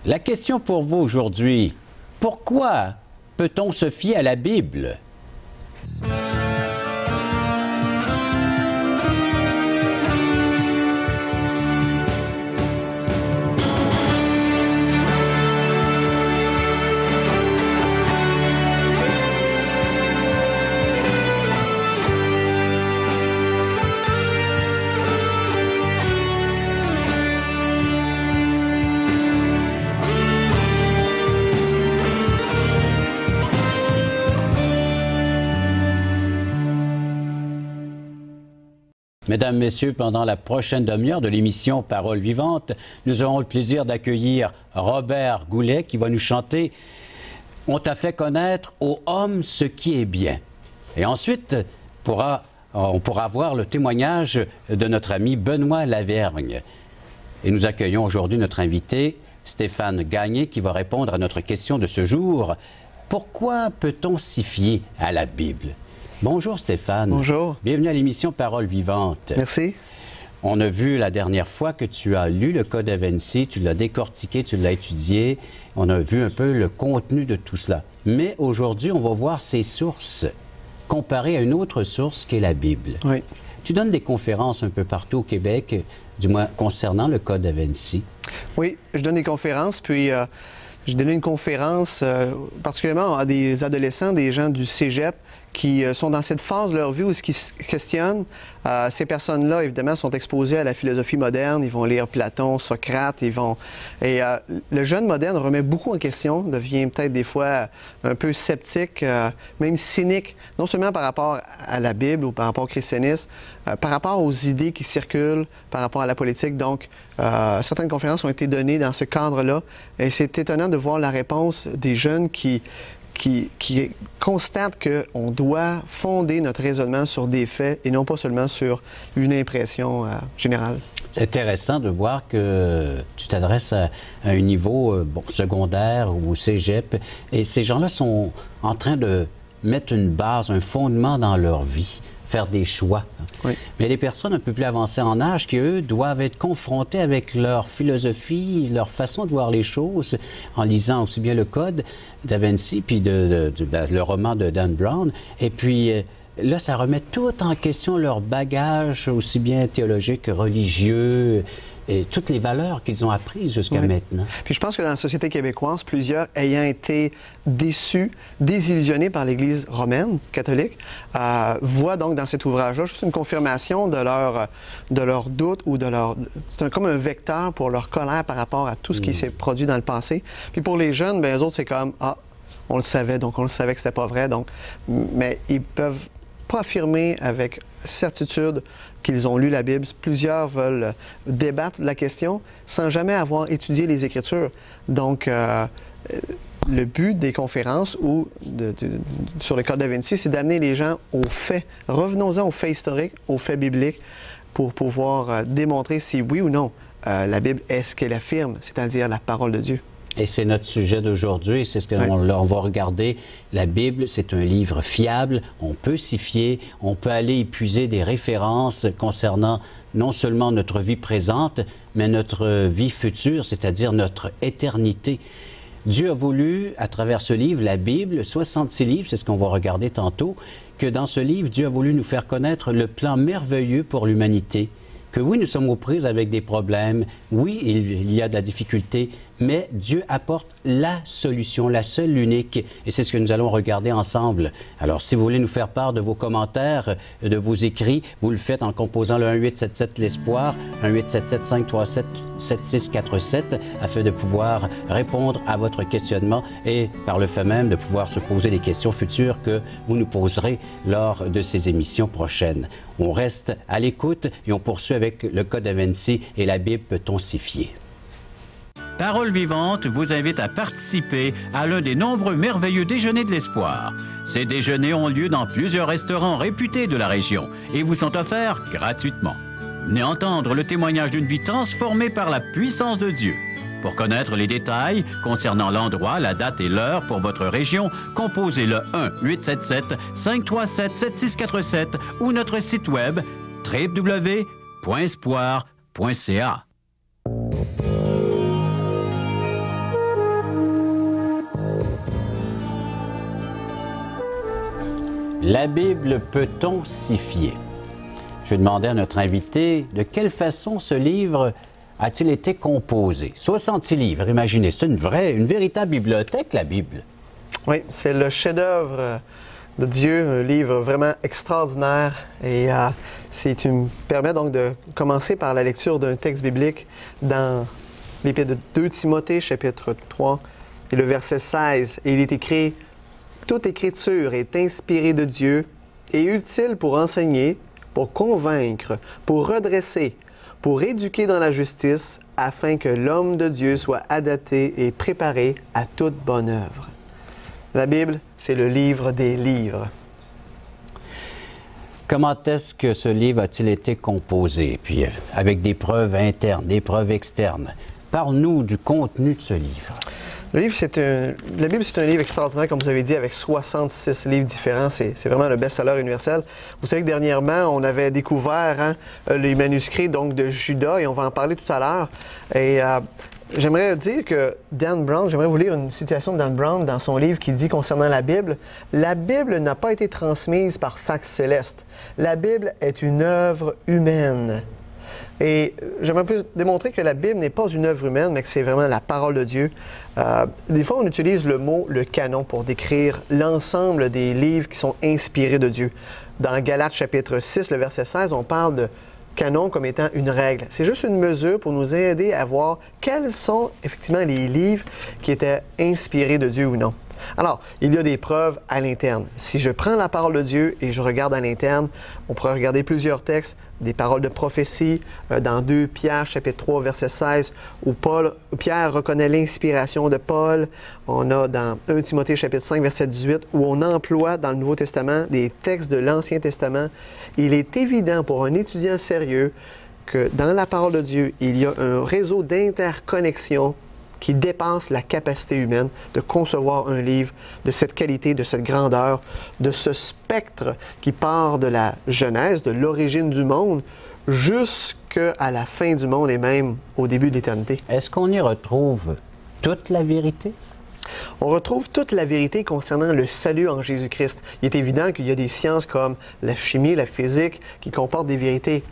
La question pour vous aujourd'hui, pourquoi peut-on se fier à la Bible? Mesdames, Messieurs, pendant la prochaine demi-heure de l'émission Paroles vivantes, nous aurons le plaisir d'accueillir Robert Goulet qui va nous chanter « On t'a fait connaître aux hommes ce qui est bien ». Et ensuite, on pourra voir le témoignage de notre ami Benoît Lavergne. Et nous accueillons aujourd'hui notre invité Stéphane Gagné qui va répondre à notre question de ce jour. Pourquoi peut-on s'y fier à la Bible? Bonjour Stéphane. Bonjour. Bienvenue à l'émission Paroles vivantes. Merci. On a vu la dernière fois que tu as lu le Code Da Vinci, tu l'as décortiqué, tu l'as étudié. On a vu un peu le contenu de tout cela. Mais aujourd'hui, on va voir ses sources comparées à une autre source qui est la Bible. Oui. Tu donnes des conférences un peu partout au Québec, du moins concernant le Code Da Vinci. Oui, je donne des conférences, puis j'ai donné une conférence particulièrement à des adolescents, des gens du cégep, qui sont dans cette phase de leur vie où ils se questionnent. Ces personnes-là, évidemment, sont exposées à la philosophie moderne. Ils vont lire Platon, Socrate, le jeune moderne remet beaucoup en question, devient peut-être des fois un peu sceptique, même cynique, non seulement par rapport à la Bible ou par rapport au christianisme, par rapport aux idées qui circulent, par rapport à la politique. Donc, certaines conférences ont été données dans ce cadre-là. Et c'est étonnant de voir la réponse des jeunes qui constate qu'on doit fonder notre raisonnement sur des faits et non pas seulement sur une impression générale. C'est intéressant de voir que tu t'adresses à un niveau secondaire ou cégep et ces gens-là sont en train de mettre une base, un fondement dans leur vie, faire des choix. Oui. Mais les personnes un peu plus avancées en âge qui, eux, doivent être confrontées avec leur philosophie, leur façon de voir les choses, en lisant aussi bien le Code Da Vinci, puis le roman de Dan Brown, et puis là, ça remet tout en question leur bagage, aussi bien théologique que religieux, et toutes les valeurs qu'ils ont apprises jusqu'à maintenant. Puis je pense que dans la société québécoise, plusieurs ayant été déçus, désillusionnés par l'Église romaine, catholique, voient donc dans cet ouvrage-là juste une confirmation de leur doute ou c'est comme un vecteur pour leur colère par rapport à tout ce qui s'est produit dans le passé. Puis pour les jeunes, bien, eux autres, c'est comme, on le savait, donc on le savait que c'était pas vrai, donc, mais ils peuvent pas affirmer avec certitude qu'ils ont lu la Bible. Plusieurs veulent débattre de la question sans jamais avoir étudié les Écritures. Donc, le but des conférences ou sur le Code Da Vinci, c'est d'amener les gens aux faits. Revenons-en aux faits historiques, aux faits bibliques, pour pouvoir démontrer si oui ou non la Bible est ce qu'elle affirme, c'est-à-dire la parole de Dieu. Et c'est notre sujet d'aujourd'hui, c'est ce qu'on va regarder. La Bible, c'est un livre fiable, on peut s'y fier, on peut aller épuiser des références concernant non seulement notre vie présente, mais notre vie future, c'est-à-dire notre éternité. Dieu a voulu, à travers ce livre, la Bible, 66 livres, c'est ce qu'on va regarder tantôt, que dans ce livre, Dieu a voulu nous faire connaître le plan merveilleux pour l'humanité. Que oui, nous sommes aux prises avec des problèmes, oui, il y a de la difficulté, mais Dieu apporte la solution, la seule, l'unique, et c'est ce que nous allons regarder ensemble. Alors, si vous voulez nous faire part de vos commentaires, de vos écrits, vous le faites en composant le 1-877-l'Espoir, 1-877-537-7647, afin de pouvoir répondre à votre questionnement et par le fait même de pouvoir se poser des questions futures que vous nous poserez lors de ces émissions prochaines. On reste à l'écoute et on poursuit avec le Code Da Vinci et la Bible, peut-on s'y fier? Paroles vivantes vous invite à participer à l'un des nombreux merveilleux déjeuners de l'espoir. Ces déjeuners ont lieu dans plusieurs restaurants réputés de la région et vous sont offerts gratuitement. Venez entendre le témoignage d'une vie transformée par la puissance de Dieu. Pour connaître les détails concernant l'endroit, la date et l'heure pour votre région, composez le 1-877-537-7647 ou notre site web www.espoir.ca. La Bible peut-on s'y fier? Je demandais à notre invité de quelle façon ce livre a-t-il été composé. 66 livres, imaginez, c'est une véritable bibliothèque, la Bible. Oui, c'est le chef-d'œuvre de Dieu, un livre vraiment extraordinaire. Et tu me permets donc de commencer par la lecture d'un texte biblique dans l'Épître de 2 Timothée, chapitre 3, et le verset 16. Et il est écrit: « Toute écriture est inspirée de Dieu et utile pour enseigner, pour convaincre, pour redresser, pour éduquer dans la justice, afin que l'homme de Dieu soit adapté et préparé à toute bonne œuvre. » La Bible, c'est le livre des livres. Comment est-ce que ce livre a-t-il été composé? Puis, avec des preuves internes, des preuves externes. Parle-nous du contenu de ce livre. La Bible, c'est un livre extraordinaire, comme vous avez dit, avec 66 livres différents. C'est vraiment le best-seller universel. Vous savez que dernièrement, on avait découvert les manuscrits donc, de Judas, et on va en parler tout à l'heure. Et j'aimerais dire que Dan Brown, j'aimerais vous lire une citation de Dan Brown dans son livre qui dit concernant la Bible n'a pas été transmise par fax céleste. La Bible est une œuvre humaine. Et j'aimerais plus démontrer que la Bible n'est pas une œuvre humaine, mais que c'est vraiment la parole de Dieu. Des fois, on utilise le mot « le canon » pour décrire l'ensemble des livres qui sont inspirés de Dieu. Dans Galates chapitre 6, le verset 16, on parle de canon comme étant une règle. C'est juste une mesure pour nous aider à voir quels sont effectivement les livres qui étaient inspirés de Dieu ou non. Alors, il y a des preuves à l'interne. Si je prends la parole de Dieu et je regarde à l'interne, on pourrait regarder plusieurs textes, des paroles de prophétie, dans 2 Pierre, chapitre 3, verset 16, où Pierre reconnaît l'inspiration de Paul. On a dans 1 Timothée, chapitre 5, verset 18, où on emploie dans le Nouveau Testament des textes de l'Ancien Testament. Il est évident pour un étudiant sérieux que dans la parole de Dieu, il y a un réseau d'interconnexion qui dépasse la capacité humaine de concevoir un livre de cette qualité, de cette grandeur, de ce spectre qui part de la Genèse, de l'origine du monde, jusqu'à la fin du monde et même au début de l'éternité. Est-ce qu'on y retrouve toute la vérité? On retrouve toute la vérité concernant le salut en Jésus-Christ. Il est évident qu'il y a des sciences comme la chimie, la physique, qui comportent des vérités.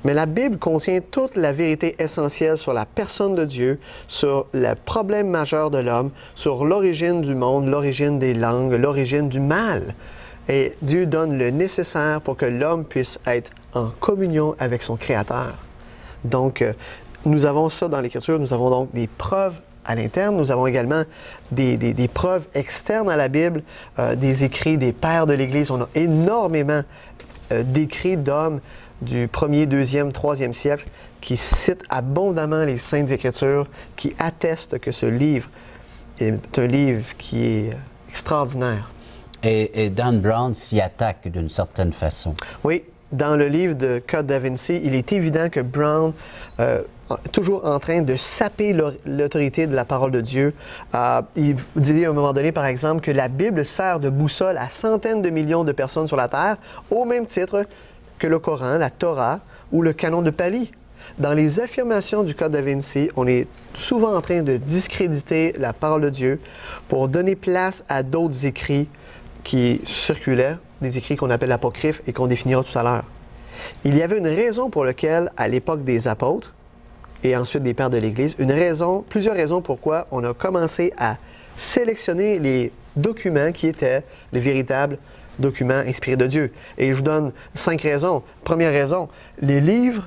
Mais la Bible contient toute la vérité essentielle sur la personne de Dieu, sur le problème majeur de l'homme, sur l'origine du monde, l'origine des langues, l'origine du mal. Et Dieu donne le nécessaire pour que l'homme puisse être en communion avec son Créateur. Donc, nous avons ça dans l'Écriture, nous avons donc des preuves à l'interne, nous avons également des preuves externes à la Bible, des écrits des pères de l'Église. On a énormément d'écrits d'hommes du 1er, 2e, 3e siècle qui citent abondamment les Saintes Écritures, qui attestent que ce livre est un livre qui est extraordinaire. Et Dan Brown s'y attaque d'une certaine façon. Oui, dans le livre de Code da Vinci, il est évident que Brown est toujours en train de saper l'autorité de la parole de Dieu. Il dit à un moment donné, par exemple, que la Bible sert de boussole à centaines de millions de personnes sur la Terre, au même titre que le Coran, la Torah ou le canon de Pali. Dans les affirmations du Code da Vinci, on est souvent en train de discréditer la parole de Dieu pour donner place à d'autres écrits qui circulaient, des écrits qu'on appelle apocryphes et qu'on définira tout à l'heure. Il y avait une raison pour laquelle, à l'époque des apôtres et ensuite des pères de l'Église, plusieurs raisons pourquoi on a commencé à sélectionner les documents qui étaient les véritables documents inspirés de Dieu. Et je vous donne 5 raisons. Première raison, les livres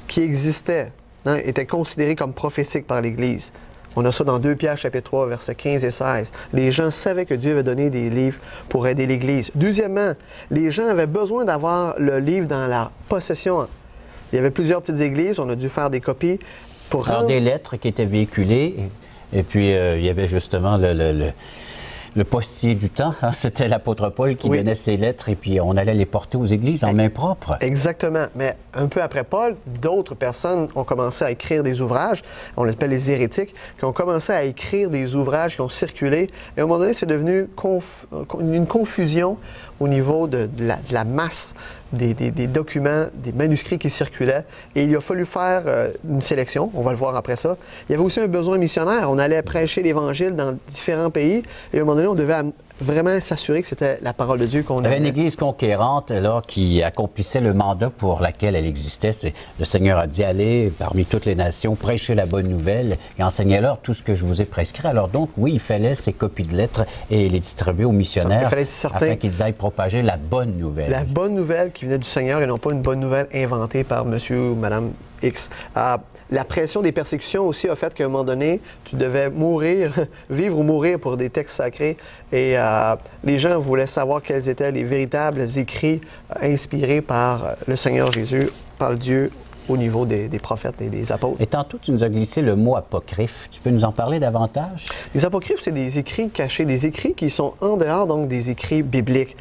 qui existaient étaient considérés comme prophétiques par l'Église. On a ça dans 2 Pierre, chapitre 3, versets 15 et 16. Les gens savaient que Dieu avait donné des livres pour aider l'Église. Deuxièmement, les gens avaient besoin d'avoir le livre dans leur possession. Il y avait plusieurs petites églises, on a dû faire des copies pour rendre... des lettres qui étaient véhiculées, et puis il y avait justement le postier du temps, hein, c'était l'apôtre Paul qui donnait ses lettres et puis on allait les porter aux églises en main propre. Exactement. Mais un peu après Paul, d'autres personnes ont commencé à écrire des ouvrages, on les appelle les hérétiques, qui ont commencé à écrire des ouvrages qui ont circulé. Et à un moment donné, c'est devenu une confusion au niveau de la masse des documents, des manuscrits qui circulaient. Et il a fallu faire une sélection, on va le voir après ça. Il y avait aussi un besoin missionnaire. On allait prêcher l'Évangile dans différents pays. Et à un moment donné, on devait vraiment s'assurer que c'était la parole de Dieu qu'on Il y avait avait. une église conquérante là, qui accomplissait le mandat pour laquelle elle existait. Le Seigneur a dit, allez parmi toutes les nations, prêchez la bonne nouvelle et enseignez-leur tout ce que je vous ai prescrit. Alors donc, oui, il fallait ces copies de lettres et les distribuer aux missionnaires afin qu'ils aillent propager la bonne nouvelle. La bonne nouvelle qui venait du Seigneur et non pas une bonne nouvelle inventée par monsieur ou madame X. La pression des persécutions aussi a fait qu'à un moment donné, tu devais mourir, vivre ou mourir pour des textes sacrés. Et les gens voulaient savoir quels étaient les véritables écrits inspirés par le Seigneur Jésus, par Dieu, au niveau des prophètes et des apôtres. Et tantôt, tu nous as glissé le mot apocryphe. Tu peux nous en parler davantage? Les apocryphes, c'est des écrits cachés, des écrits qui sont en dehors donc des écrits bibliques.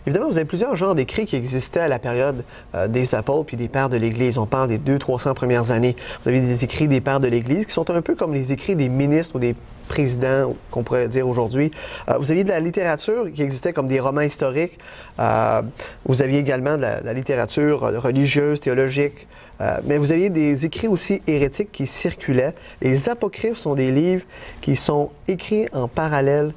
Évidemment, vous avez plusieurs genres d'écrits qui existaient à la période des apôtres puis des pères de l'Église. On parle des 200-300 premières années. Vous avez des écrits des pères de l'Église qui sont un peu comme les écrits des ministres ou des présidents, qu'on pourrait dire aujourd'hui. Vous aviez de la littérature qui existait comme des romans historiques. Vous aviez également de la littérature religieuse, théologique. Mais vous aviez des écrits aussi hérétiques qui circulaient. Les apocryphes sont des livres qui sont écrits en parallèle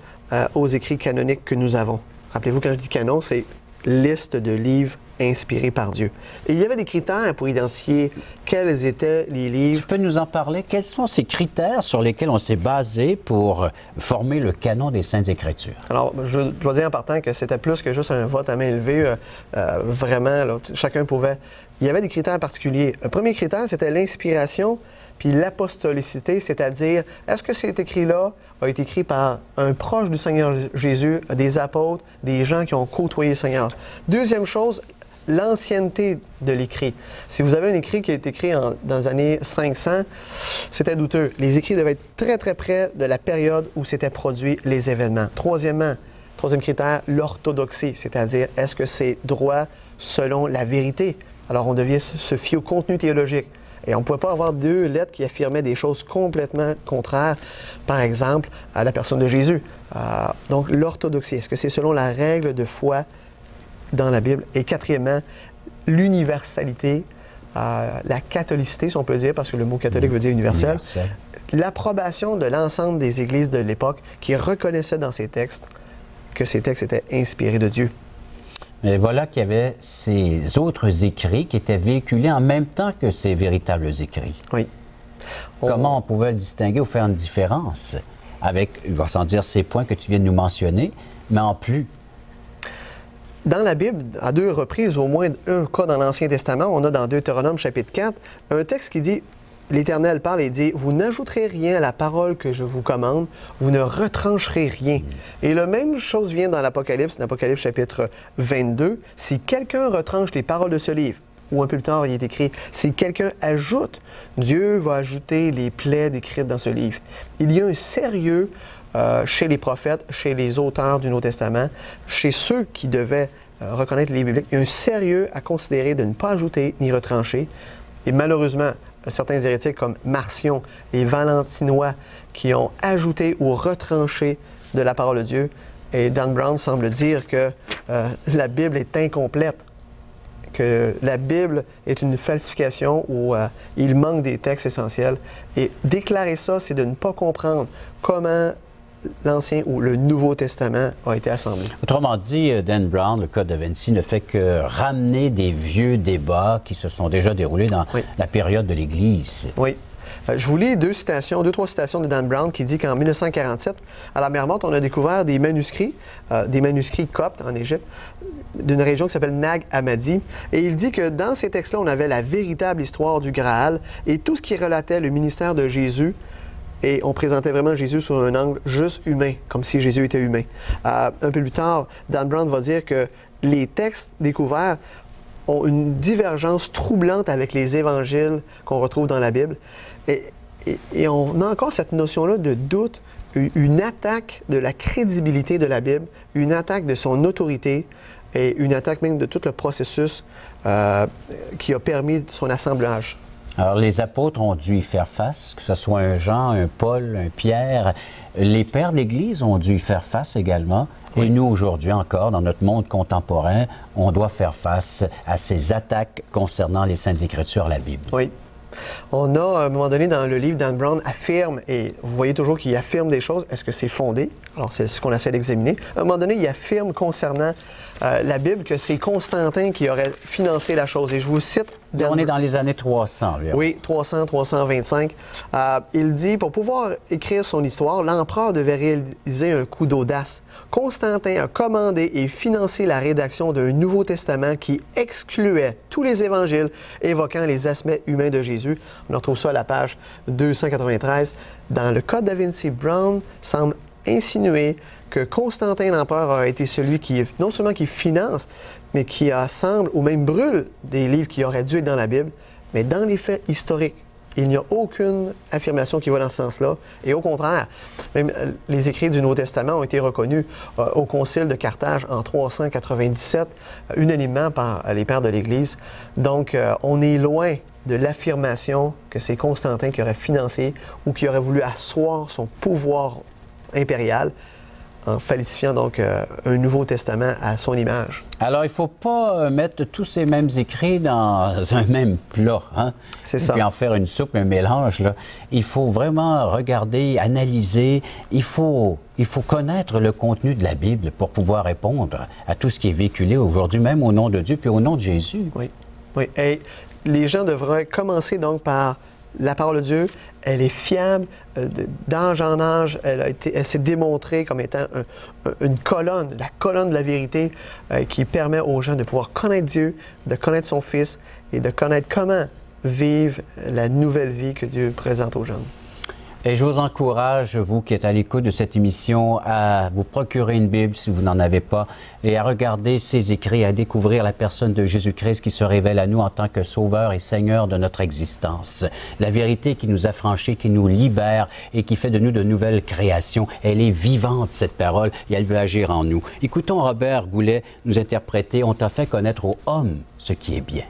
aux écrits canoniques que nous avons. Rappelez-vous, quand je dis canon, c'est liste de livres inspirés par Dieu. Et il y avait des critères pour identifier quels étaient les livres. Tu peux nous en parler? Quels sont ces critères sur lesquels on s'est basé pour former le canon des Saintes Écritures? Alors, je dois dire en partant que c'était plus que juste un vote à main levée. Vraiment, là, chacun pouvait... Il y avait des critères particuliers. Le premier critère, c'était l'inspiration puis l'apostolicité, c'est-à-dire, est-ce que cet écrit-là a été écrit par un proche du Seigneur Jésus, des apôtres, des gens qui ont côtoyé le Seigneur? Deuxième chose, l'ancienneté de l'écrit. Si vous avez un écrit qui a été écrit dans les années 500, c'était douteux. Les écrits devaient être très, très près de la période où s'étaient produits les événements. Troisième critère, l'orthodoxie, c'est-à-dire, est-ce que c'est droit selon la vérité? Alors, on devait se fier au contenu théologique. Et on ne pouvait pas avoir deux lettres qui affirmaient des choses complètement contraires, par exemple, à la personne de Jésus. Donc, l'orthodoxie, est-ce que c'est selon la règle de foi dans la Bible? Et quatrièmement, l'universalité, la catholicité, si on peut dire, parce que le mot catholique veut dire universel. L'approbation de l'ensemble des églises de l'époque qui reconnaissaient dans ces textes que ces textes étaient inspirés de Dieu. Mais voilà qu'il y avait ces autres écrits qui étaient véhiculés en même temps que ces véritables écrits. Oui. Comment on pouvait le distinguer ou faire une différence avec, il va sans dire, ces points que tu viens de nous mentionner, mais en plus? Dans la Bible, à deux reprises, au moins un cas dans l'Ancien Testament, on a dans Deutéronome chapitre 4, un texte qui dit, l'Éternel parle et dit, « Vous n'ajouterez rien à la parole que je vous commande, vous ne retrancherez rien. » Et la même chose vient dans l'Apocalypse chapitre 22, « Si quelqu'un retranche les paroles de ce livre, ou un peu plus tard, il est écrit, si quelqu'un ajoute, Dieu va ajouter les plaies décrites dans ce livre. » Il y a un sérieux chez les prophètes, chez les auteurs du Nouveau Testament, chez ceux qui devaient reconnaître les livres bibliques, il y a un sérieux à considérer de ne pas ajouter ni retrancher. Et malheureusement, certains hérétiques comme Marcion et Valentinois qui ont ajouté ou retranché de la parole de Dieu. Et Dan Brown semble dire que la Bible est incomplète, que la Bible est une falsification où il manque des textes essentiels. Et déclarer ça, c'est de ne pas comprendre comment l'Ancien ou le Nouveau Testament a été assemblé. Autrement dit, Dan Brown, le Code da Vinci, ne fait que ramener des vieux débats qui se sont déjà déroulés dans la période de l'Église. Oui. Je vous lis trois citations de Dan Brown qui dit qu'en 1947, à la mer Morte, on a découvert des manuscrits coptes en Égypte, d'une région qui s'appelle Nag Hammadi. Et il dit que dans ces textes-là, on avait la véritable histoire du Graal et tout ce qui relatait le ministère de Jésus. Et on présentait vraiment Jésus sous un angle juste humain, comme si Jésus était humain. Un peu plus tard, Dan Brown va dire que les textes découverts ont une divergence troublante avec les évangiles qu'on retrouve dans la Bible. Et on a encore cette notion-là de doute, une attaque de la crédibilité de la Bible, une attaque de son autorité et une attaque même de tout le processus qui a permis son assemblage. Alors, les apôtres ont dû y faire face, que ce soit un Jean, un Paul, un Pierre. Les pères d'Église ont dû y faire face également. Oui. Et nous, aujourd'hui encore, dans notre monde contemporain, on doit faire face à ces attaques concernant les Saintes Écritures, la Bible. Oui. On a, à un moment donné, dans le livre, Dan Brown affirme, et vous voyez toujours qu'il affirme des choses, est-ce que c'est fondé? Alors, c'est ce qu'on essaie d'examiner. À un moment donné, il affirme concernant la Bible que c'est Constantin qui aurait financé la chose. Et je vous cite... On est dans les années 300. Là. Oui, 300, 325. Il dit, pour pouvoir écrire son histoire, l'empereur devait réaliser un coup d'audace. Constantin a commandé et financé la rédaction d'un Nouveau Testament qui excluait tous les évangiles évoquant les aspects humains de Jésus. On retrouve ça à la page 293. Dans le Code Da Vinci, Brown semble insinuer que Constantin l'empereur a été celui qui, non seulement qui finance, mais qui assemble ou même brûle des livres qui auraient dû être dans la Bible, mais dans les faits historiques. Il n'y a aucune affirmation qui va dans ce sens-là. Et au contraire, même les écrits du Nouveau Testament ont été reconnus au Concile de Carthage en 397, unanimement par les pères de l'Église. Donc, on est loin de l'affirmation que c'est Constantin qui aurait financé ou qui aurait voulu asseoir son pouvoir impérial en falsifiant donc un Nouveau Testament à son image. Alors, il ne faut pas mettre tous ces mêmes écrits dans un même plat, hein? C'est ça. Puis en faire une soupe, un mélange, là. Il faut vraiment regarder, analyser. Il faut connaître le contenu de la Bible pour pouvoir répondre à tout ce qui est véhiculé aujourd'hui, même au nom de Dieu, puis au nom de Jésus. Oui, oui. Et les gens devraient commencer donc par la parole de Dieu. Elle est fiable, d'âge en âge, elle s'est démontrée comme étant une colonne, la colonne de la vérité qui permet aux gens de pouvoir connaître Dieu, de connaître son Fils et de connaître comment vivre la nouvelle vie que Dieu présente aux jeunes. Et je vous encourage, vous qui êtes à l'écoute de cette émission, à vous procurer une Bible si vous n'en avez pas et à regarder ses écrits, à découvrir la personne de Jésus-Christ qui se révèle à nous en tant que Sauveur et Seigneur de notre existence. La vérité qui nous affranchit, qui nous libère et qui fait de nous de nouvelles créations. Elle est vivante, cette parole, et elle veut agir en nous. Écoutons Robert Goulet nous interpréter « On t'a fait connaître aux hommes ce qui est bien ».